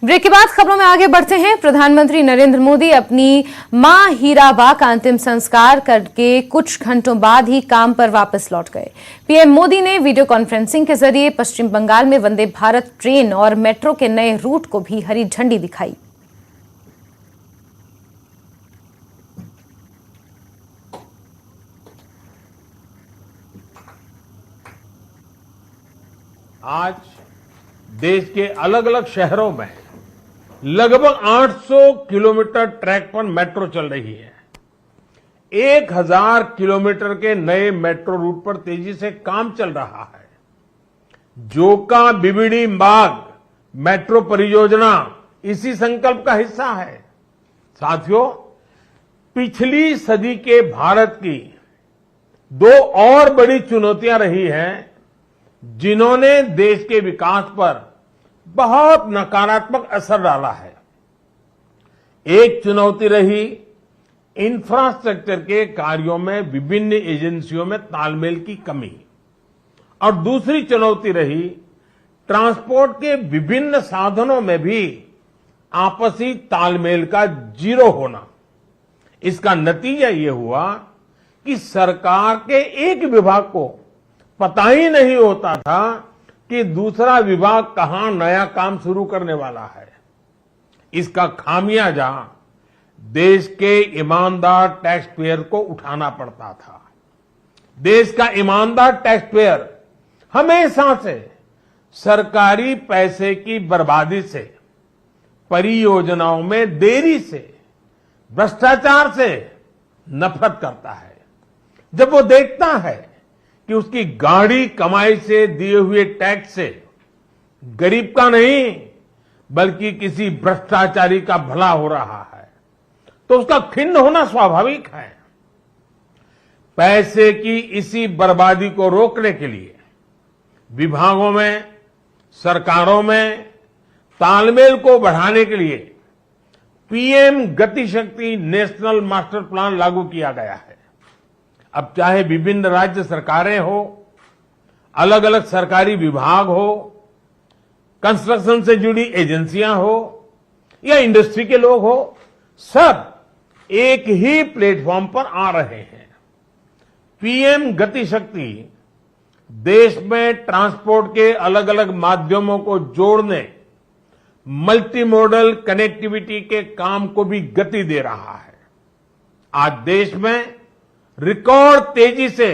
Break के बाद खबरों में आगे बढ़ते हैं। प्रधानमंत्री नरेंद्र मोदी अपनी मां हीराबा का अंतिम संस्कार करके कुछ घंटों बाद ही काम पर वापस लौट गए। पीएम मोदी ने वीडियो कॉन्फ्रेंसिंग के जरिए पश्चिम बंगाल में वंदे भारत ट्रेन और मेट्रो के नए रूट को भी हरी झंडी दिखाई। आज देश के अलग अलग शहरों में लगभग 800 किलोमीटर ट्रैक पर मेट्रो चल रही है। 1000 किलोमीटर के नए मेट्रो रूट पर तेजी से काम चल रहा है। जोका बीबीडी मार्ग मेट्रो परियोजना इसी संकल्प का हिस्सा है। साथियों, पिछली सदी के भारत की दो और बड़ी चुनौतियां रही हैं जिन्होंने देश के विकास पर बहुत नकारात्मक असर डाला है। एक चुनौती रही इंफ्रास्ट्रक्चर के कार्यों में विभिन्न एजेंसियों में तालमेल की कमी और दूसरी चुनौती रही ट्रांसपोर्ट के विभिन्न साधनों में भी आपसी तालमेल का जीरो होना। इसका नतीजा ये हुआ कि सरकार के एक विभाग को पता ही नहीं होता था कि दूसरा विभाग कहां नया काम शुरू करने वाला है। इसका खामियाजा देश के ईमानदार टैक्स पेयर को उठाना पड़ता था। देश का ईमानदार टैक्स पेयर हमेशा से सरकारी पैसे की बर्बादी से, परियोजनाओं में देरी से, भ्रष्टाचार से नफरत करता है। जब वो देखता है कि उसकी गाढ़ी कमाई से दिए हुए टैक्स से गरीब का नहीं बल्कि किसी भ्रष्टाचारी का भला हो रहा है, तो उसका खिन्न होना स्वाभाविक है। पैसे की इसी बर्बादी को रोकने के लिए विभागों में, सरकारों में तालमेल को बढ़ाने के लिए पीएम गति शक्ति नेशनल मास्टर प्लान लागू किया गया है। अब चाहे विभिन्न राज्य सरकारें हो, अलग अलग सरकारी विभाग हो, कंस्ट्रक्शन से जुड़ी एजेंसियां हो या इंडस्ट्री के लोग हो, सब एक ही प्लेटफॉर्म पर आ रहे हैं। पीएम गति शक्ति देश में ट्रांसपोर्ट के अलग अलग माध्यमों को जोड़ने, मल्टी मॉडल कनेक्टिविटी के काम को भी गति दे रहा है। आज देश में रिकॉर्ड तेजी से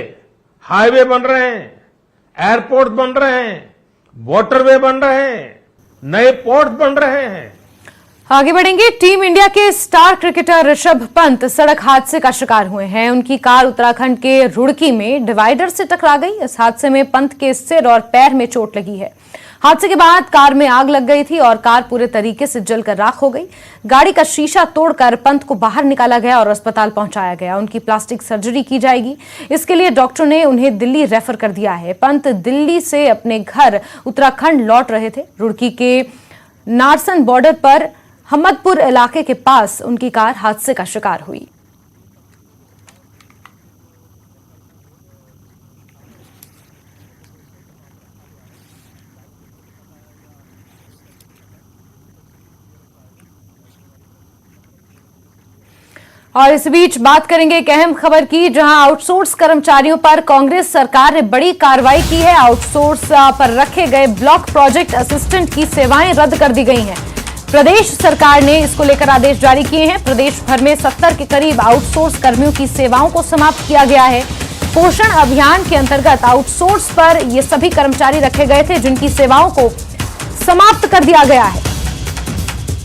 हाईवे बन रहे हैं, एयरपोर्ट बन रहे हैं, वाटरवे बन रहे हैं, नए पोर्ट बन रहे हैं। आगे बढ़ेंगे। टीम इंडिया के स्टार क्रिकेटर ऋषभ पंत सड़क हादसे का शिकार हुए हैं। उनकी कार उत्तराखंड के रुड़की में डिवाइडर से टकरा गई। इस हादसे में पंत के सिर और पैर में चोट लगी है। हादसे के बाद कार में आग लग गई थी और कार पूरे तरीके से जलकर राख हो गई। गाड़ी का शीशा तोड़कर पंत को बाहर निकाला गया और अस्पताल पहुंचाया गया। उनकी प्लास्टिक सर्जरी की जाएगी। इसके लिए डॉक्टर ने उन्हें दिल्ली रेफर कर दिया है। पंत दिल्ली से अपने घर उत्तराखंड लौट रहे थे। रुड़की के नारसन बॉर्डर पर हमदपुर इलाके के पास उनकी कार हादसे का शिकार हुई। और इस बीच बात करेंगे एक अहम खबर की, जहां आउटसोर्स कर्मचारियों पर कांग्रेस सरकार ने बड़ी कार्रवाई की है। आउटसोर्स पर रखे गए ब्लॉक प्रोजेक्ट असिस्टेंट की सेवाएं रद्द कर दी गई हैं। प्रदेश सरकार ने इसको लेकर आदेश जारी किए हैं। प्रदेश भर में 70 के करीब आउटसोर्स कर्मियों की सेवाओं को समाप्त किया गया है। पोषण अभियान के अंतर्गत आउटसोर्स पर ये सभी कर्मचारी रखे गए थे जिनकी सेवाओं को समाप्त कर दिया गया है।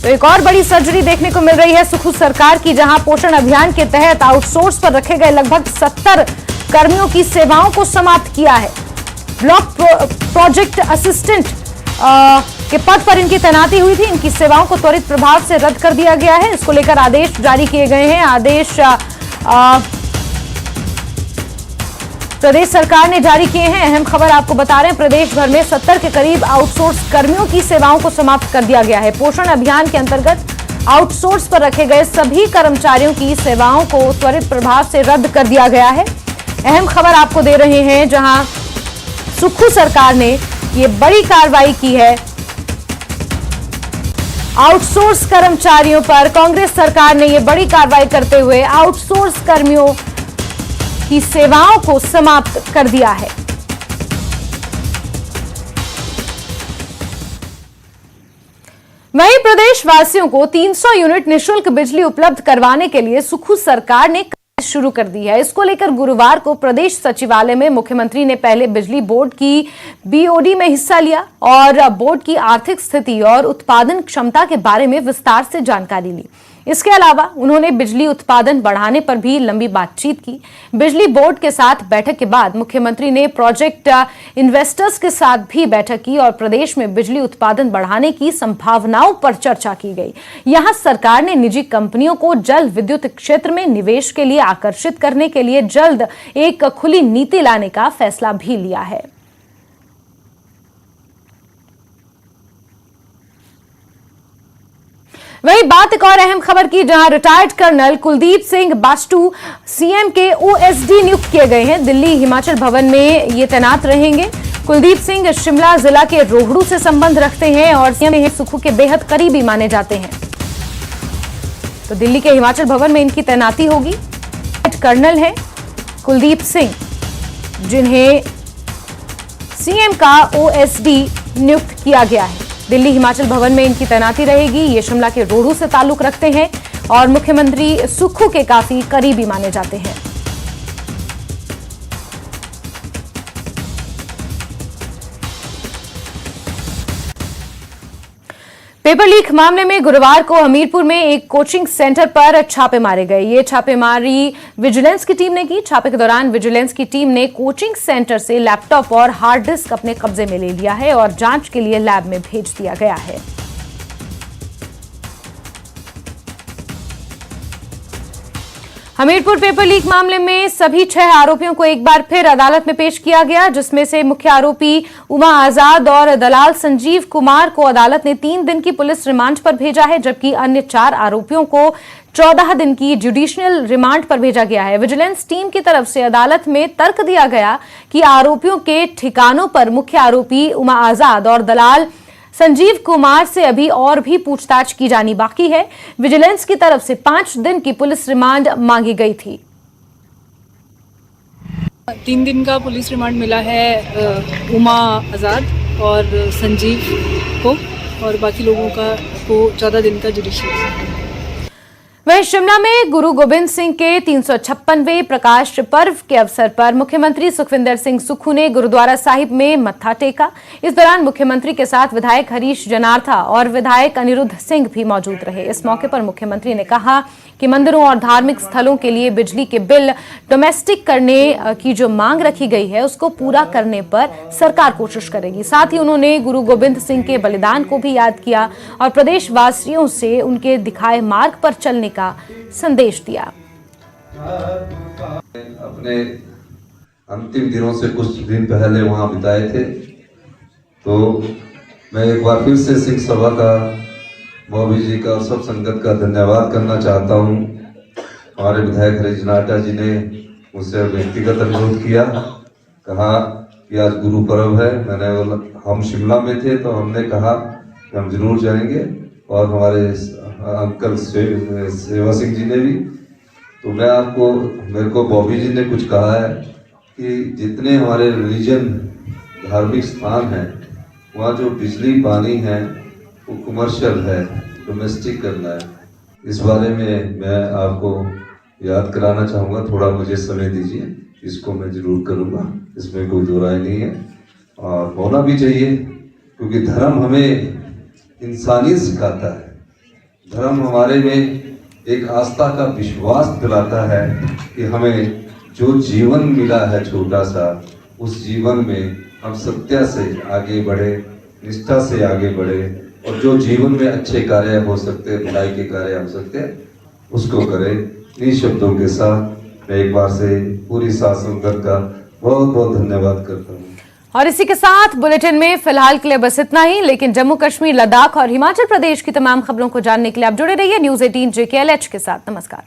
तो एक और बड़ी सर्जरी देखने को मिल रही है सुखू सरकार की, जहां पोषण अभियान के तहत आउटसोर्स पर रखे गए लगभग 70 कर्मियों की सेवाओं को समाप्त किया है। ब्लॉक प्रोजेक्ट असिस्टेंट के पद पर इनकी तैनाती हुई थी। इनकी सेवाओं को त्वरित प्रभाव से रद्द कर दिया गया है। इसको लेकर आदेश जारी किए गए हैं। आदेश प्रदेश सरकार ने जारी किए हैं। अहम खबर आपको बता रहे हैं, प्रदेश भर में 70 के करीब आउटसोर्स कर्मियों की सेवाओं को समाप्त कर दिया गया है। पोषण अभियान के अंतर्गत आउटसोर्स पर रखे गए सभी कर्मचारियों की सेवाओं को त्वरित प्रभाव से रद्द कर दिया गया है। अहम खबर आपको दे रहे हैं, जहां सुखू सरकार ने ये बड़ी कार्रवाई की है। आउटसोर्स कर्मचारियों पर कांग्रेस सरकार ने ये बड़ी कार्रवाई करते हुए आउटसोर्स कर्मियों की सेवाओं को समाप्त कर दिया है। वहीं प्रदेशवासियों को 300 यूनिट निःशुल्क बिजली उपलब्ध करवाने के लिए सुखू सरकार ने शुरू कर दी है। इसको लेकर गुरुवार को प्रदेश सचिवालय में मुख्यमंत्री ने पहले बिजली बोर्ड की बीओडी में हिस्सा लिया और बोर्ड की आर्थिक स्थिति और उत्पादन क्षमता के बारे में विस्तार से जानकारी ली। इसके अलावा उन्होंने बिजली उत्पादन बढ़ाने पर भी लंबी बातचीत की। बिजली बोर्ड के साथ बैठक के बाद मुख्यमंत्री ने प्रोजेक्ट इन्वेस्टर्स के साथ भी बैठक की और प्रदेश में बिजली उत्पादन बढ़ाने की संभावनाओं पर चर्चा की गई। यहां सरकार ने निजी कंपनियों को जल विद्युत क्षेत्र में निवेश के लिए आकर्षित करने के लिए जल्द एक खुली नीति लाने का फैसला भी लिया है। वही बात एक और अहम खबर की, जहां retired colonel Kuldeep Singh Bastu CM के ओएसडी नियुक्त किए गए हैं। दिल्ली हिमाचल भवन में ये तैनात रहेंगे। कुलदीप सिंह शिमला जिला के रोहड़ू से संबंध रखते हैं और सीएम सुखू के बेहद करीबी माने जाते हैं, तो दिल्ली के हिमाचल भवन में इनकी तैनाती होगी। कर्नल है कुलदीप सिंह, जिन्हें सीएम का ओएसडी नियुक्त किया गया है। दिल्ली हिमाचल भवन में इनकी तैनाती रहेगी। ये शिमला के रोहड़ू से ताल्लुक रखते हैं और मुख्यमंत्री सुक्खू के काफी करीबी माने जाते हैं। पेपर लीक मामले में गुरुवार को हमीरपुर में एक कोचिंग सेंटर पर छापे मारे गए। ये छापेमारी विजिलेंस की टीम ने की। छापे के दौरान विजिलेंस की टीम ने कोचिंग सेंटर से लैपटॉप और हार्ड डिस्क अपने कब्जे में ले लिया है और जांच के लिए लैब में भेज दिया गया है। हमीरपुर पेपर लीक मामले में सभी 6 आरोपियों को एक बार फिर अदालत में पेश किया गया, जिसमें से मुख्य आरोपी उमा आजाद और दलाल संजीव कुमार को अदालत ने 3 दिन की पुलिस रिमांड पर भेजा है, जबकि अन्य 4 आरोपियों को 14 दिन की जुडिशियल रिमांड पर भेजा गया है। विजिलेंस टीम की तरफ से अदालत में तर्क दिया गया कि आरोपियों के ठिकानों पर मुख्य आरोपी उमा आजाद और दलाल संजीव कुमार से अभी और भी पूछताछ की जानी बाकी है। विजिलेंस की तरफ से 5 दिन की पुलिस रिमांड मांगी गई थी। 3 दिन का पुलिस रिमांड मिला है उमा आजाद और संजीव को, और बाकी लोगों को 14 दिन का जुडिशियल। वहीं शिमला में गुरु गोबिंद सिंह के 356वें प्रकाश पर्व के अवसर पर मुख्यमंत्री सुखविंदर सिंह सुक्खू ने गुरुद्वारा साहिब में मत्था टेका। इस दौरान मुख्यमंत्री के साथ विधायक हरीश जनार्था और विधायक अनिरुद्ध सिंह भी मौजूद रहे। इस मौके पर मुख्यमंत्री ने कहा कि मंदिरों और धार्मिक स्थलों के लिए बिजली के बिल डोमेस्टिक करने की जो मांग रखी गई है, उसको पूरा करने पर सरकार कोशिश करेगी। साथ ही उन्होंने गुरु गोबिंद सिंह के बलिदान को भी याद किया और प्रदेशवासियों से उनके दिखाए मार्ग पर चलने का संदेश दिया। अपने अंतिम दिनों से कुछ दिन पहले वहां बिताए थे, तो मैं एक बार फिर से सिंह सभा का, बॉबी जी का और सब संगत का धन्यवाद करना चाहता हूं। हमारे विधायक हरीश जनार्था जी ने मुझसे व्यक्तिगत अनुरोध किया, कहा कि आज गुरु पर्व है। मैंने बोला, हम शिमला में थे तो हमने कहा कि हम जरूर जाएंगे, और हमारे अंकल सेवा सिंह जी ने भी। तो मैं आपको, मेरे को बॉबी जी ने कुछ कहा है कि जितने हमारे रिलीजन धार्मिक स्थान हैं, वहाँ जो बिजली पानी है वो कमर्शियल है, डोमेस्टिक करना है। इस बारे में मैं आपको याद कराना चाहूँगा, थोड़ा मुझे समय दीजिए, इसको मैं जरूर करूँगा, इसमें कोई दो राय नहीं है, और होना भी चाहिए, क्योंकि धर्म हमें इंसानियत सिखाता है। धर्म हमारे में एक आस्था का विश्वास दिलाता है कि हमें जो जीवन मिला है छोटा सा, उस जीवन में हम सत्य से आगे बढ़े, निष्ठा से आगे बढ़े, और जो जीवन में अच्छे कार्य हो सकते, भलाई के कार्य हो सकते, उसको करें। इन शब्दों के साथ मैं एक बार से पूरी शासन का बहुत बहुत धन्यवाद करता हूँ। और इसी के साथ बुलेटिन में फिलहाल के लिए बस इतना ही, लेकिन जम्मू कश्मीर, लद्दाख और हिमाचल प्रदेश की तमाम खबरों को जानने के लिए आप जुड़े रहिए न्यूज़ 18 JKLH के साथ। नमस्कार।